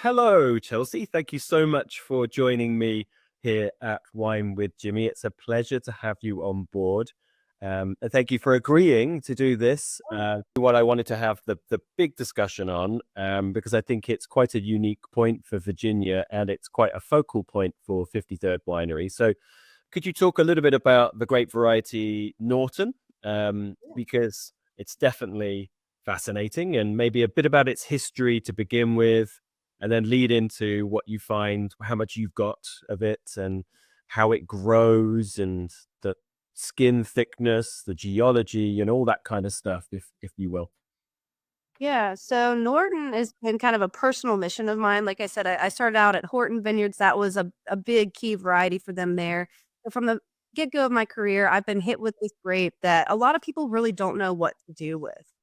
Hello, Chelsey. Thank you so much for joining me here at Wine with Jimmy. It's a pleasure to have you on board. And thank you for agreeing to do this. What I wanted to have the big discussion on, because I think it's quite a unique point for Virginia and it's quite a focal point for 53rd Winery. So could you talk a little bit about the grape variety Norton? Because it's definitely fascinating, and maybe a bit about its history to begin with, and then lead into what you find, how much you've got of it, and how it grows, and the skin thickness, the geology, and all that kind of stuff, if you will. Yeah, so Norton has been kind of a personal mission of mine. Like I said, I started out at Horton Vineyards. That was a big key variety for them there. So from the get go of my career, I've been hit with this grape that a lot of people really don't know what to do with.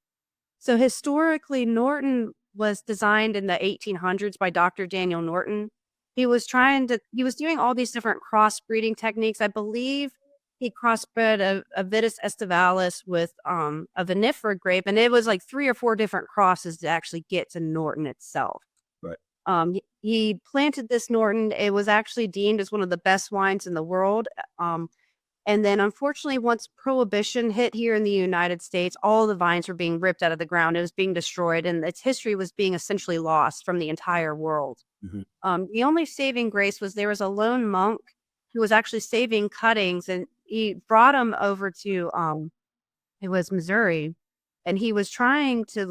So historically, Norton was designed in the 1800s by Dr. Daniel Norton. He was doing all these different crossbreeding techniques. I believe he crossbred a Vitis estivalis with a vinifera grape, and it was like three or four different crosses to actually get to Norton itself. Right. He planted this Norton. It was actually deemed as one of the best wines in the world. And then unfortunately, once Prohibition hit here in the United States, all the vines were being ripped out of the ground. It was being destroyed, and its history was being essentially lost from the entire world. Mhm. The only saving grace was there was a lone monk who was actually saving cuttings, and he brought them over to it was Missouri, and he was trying to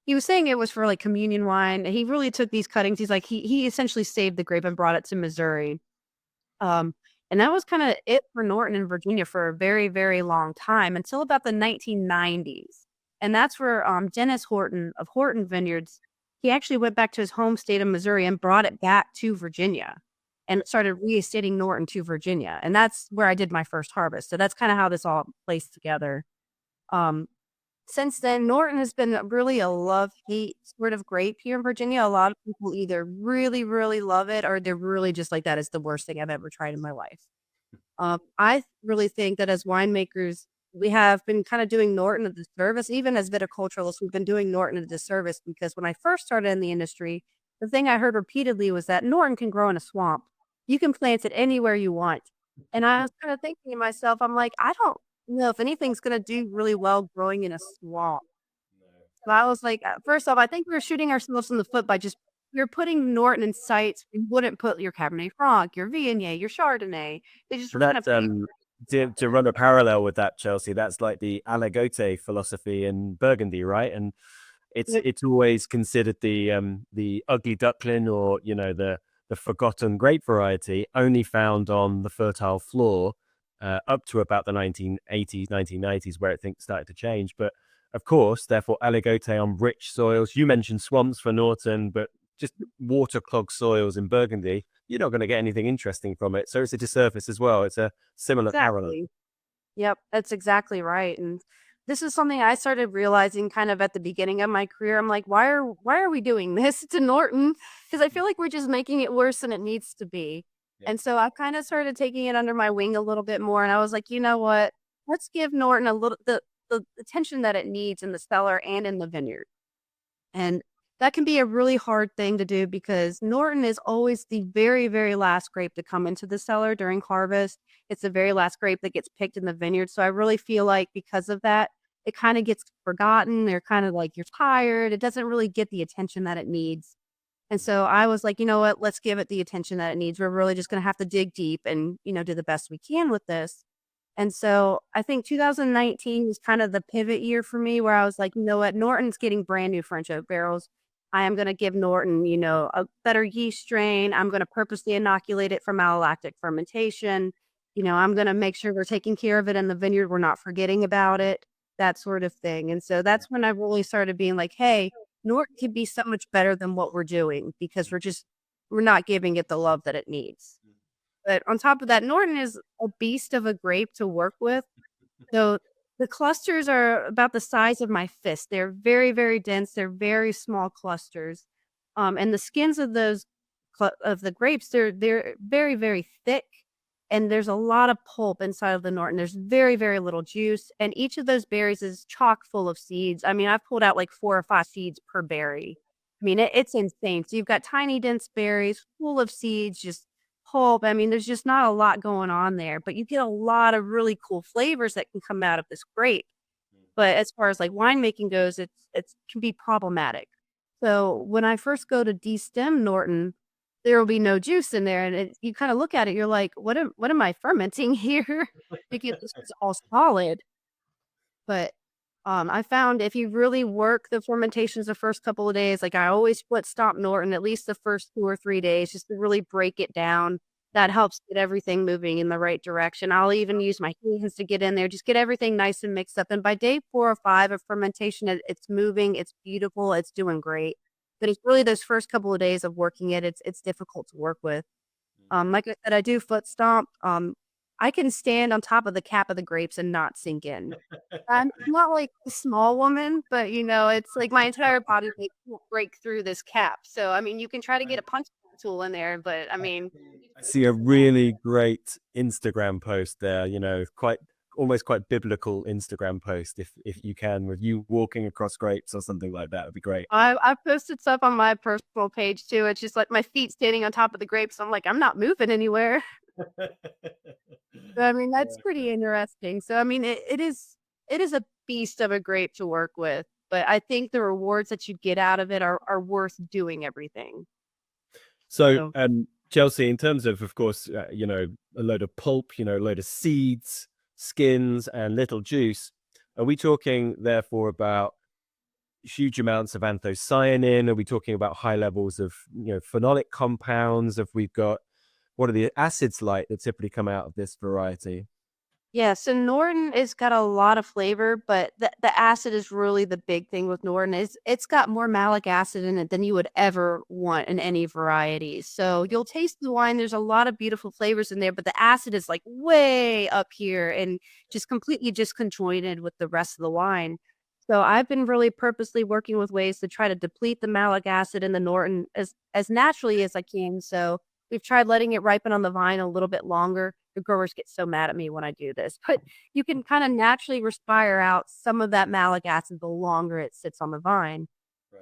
he was saying it was for like communion wine. And he really took these cuttings. He's like he essentially saved the grape and brought it to Missouri. Um, and that was kinda it for Norton in Virginia for a very, very long time until about the 1990s. And that's where, Dennis Horton of Horton Vineyards, he actually went back to his home state of Missouri and brought it back to Virginia and started reinstating Norton to Virginia. And that's where I did my first harvest. So that's kinda how this all plays together. Um since then, Norton has been really a love-hate sort of grape here in Virginia. A lot of people either really, really love it or they're really just like, "That is the worst thing I've ever tried in my life." I really think that as winemakers, we have been kinda doing Norton a disservice. Even as viticulturalists, we've been doing Norton a disservice because when I first started in the industry, the thing I heard repeatedly was that Norton can grow in a swamp. You can plant it anywhere you want. And I was kinda thinking to myself, I'm like, "I don't know if anything's gonna do really well growing in a swamp." So I was like, first off, I think we were shooting ourselves in the foot by just we are putting Norton in sites. We wouldn't put your Cabernet Franc, your Viognier, your Chardonnay. They just So were kind of that's to run a parallel with that, Chelsey. That's like the aligote philosophy in Burgundy, right? And it's always considered the ugly duckling, or the forgotten grape variety, only found on the fertile floor up to about the 1980s, 1990s, where I think started to change. But of course, therefore, aligote on rich soils. You mentioned swamps for Norton, but just waterlogged soils in Burgundy, you're not going to get anything interesting from it. So it's a disservice as well. It's a similar parallel. exactly. Yep, that's exactly right. And this is something I started realizing kind of at the beginning of my career. I'm like, why are we doing this to Norton? Because I feel like we're just making it worse than it needs to be. Yeah. And so I kind of started taking it under my wing a little bit more. And I was like, you know what? Let's give Norton a little the attention that it needs in the cellar and in the vineyard. And that can be a really hard thing to do because Norton is always the very, very last grape to come into the cellar during harvest. It's the very last grape that gets picked in the vineyard. So I really feel like because of that, it kind of gets forgotten. They're kind of like, you're tired. It doesn't really get the attention that it needs. And so I was like, you know what? Let's give it the attention that it needs. We're really just going to have to dig deep and, do the best we can with this. And so I think 2019 was kind of the pivot year for me where I was like, you know what? Norton's getting brand new French oak barrels. I am going to give Norton, a better yeast strain. I'm going to purposely inoculate it for malolactic fermentation. I'm going to make sure we're taking care of it in the vineyard. We're not forgetting about it, that sort of thing. And so that's when I really started being like, hey, Norton could be so much better than what we're doing because we're not giving it the love that it needs. But on top of that, Norton is a beast of a grape to work with. So the clusters are about the size of my fist. They're very, very dense. They're very small clusters. And the skins of those of the grapes, they're very, very thick. And there's a lot of pulp inside of the Norton. There's very, very little juice. And each of those berries is chock full of seeds. I mean, I've pulled out like 4 or 5 seeds per berry. I mean, it's insane. So you've got tiny, dense berries full of seeds, just pulp. I mean, there's just not a lot going on there, but you get a lot of really cool flavors that can come out of this grape. But as far as like winemaking goes, it's can be problematic. So when I first go to destem Norton, there will be no juice in there, and you kind of look at it, you're like, what am I fermenting here? Because this is all solid. But I found if you really work the fermentations the first couple of days, like I always split stomp Norton at least the first 2 or 3 days just to really break it down. That helps get everything moving in the right direction. I'll even use my hands to get in there, just get everything nice and mixed up. And by day 4 or 5 of fermentation, it's moving, it's beautiful, it's doing great. But it's really those first couple of days of working it, it's difficult to work with. Like I said, I do foot stomp. I can stand on top of the cap of the grapes and not sink in. I'm not like a small woman, but, it's like my entire body weight won't break through this cap. So, I mean, you can try to get a punch tool in there, but I mean, I see a really great Instagram post there, quite almost quite biblical Instagram post if you can, with you walking across grapes or something like that would be great. I've posted stuff on my personal page too. It's just like my feet standing on top of the grapes. I'm like, I'm not moving anywhere. So, I mean, that's pretty interesting. So, I mean, it is a beast of a grape to work with, but I think the rewards that you get out of it are worth doing everything. So, So Chelsey, in terms of course, a load of pulp, a load of seeds, skins, and little juice, are we talking therefore about huge amounts of anthocyanin? Are we talking about high levels of, phenolic compounds? Have we got, what are the acids like that typically come out of this variety? yeah, so Norton has got a lot of flavor, but the acid is really the big thing with Norton. It's got more malic acid in it than you would ever want in any variety. So you'll taste the wine. There's a lot of beautiful flavors in there, but the acid is like way up here and just completely disconjointed with the rest of the wine. So I've been really purposely working with ways to try to deplete the malic acid in the Norton as naturally as I can. So we've tried letting it ripen on the vine a little bit longer. The growers get so mad at me when I do this, but you can kind of naturally respire out some of that malic acid the longer it sits on the vine.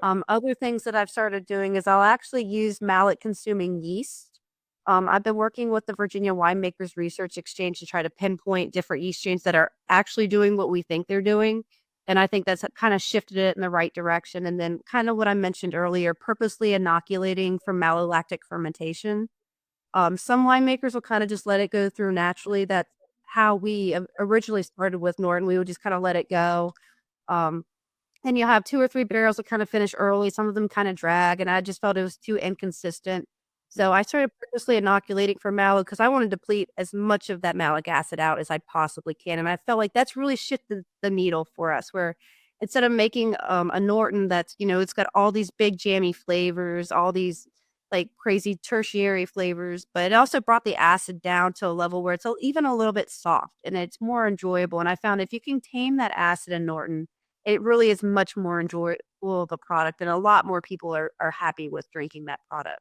Right. Other things that I've started doing is I'll actually use malic consuming yeast. I've been working with the Virginia Winemakers Research Exchange to try to pinpoint different yeast strains that are actually doing what we think they're doing. And I think that's kind of shifted it in the right direction. And then kind of what I mentioned earlier, purposely inoculating for malolactic fermentation. Some winemakers will kind of just let it go through naturally. That's how we originally started with Norton. We would just kind of let it go. Um, and you'll have 2 or 3 barrels that kind of finish early. Some of them kind of drag, and I just felt it was too inconsistent. So I started purposely inoculating for malo because I want to deplete as much of that malic acid out as I possibly can. And I felt like that's really shifted the needle for us, where instead of making a Norton that's, it's got all these big jammy flavors, all these like crazy tertiary flavors, but it also brought the acid down to a level where it's even a little bit soft and it's more enjoyable. And I found if you can tame that acid in Norton, it really is much more enjoyable of a product, and a lot more people are happy with drinking that product.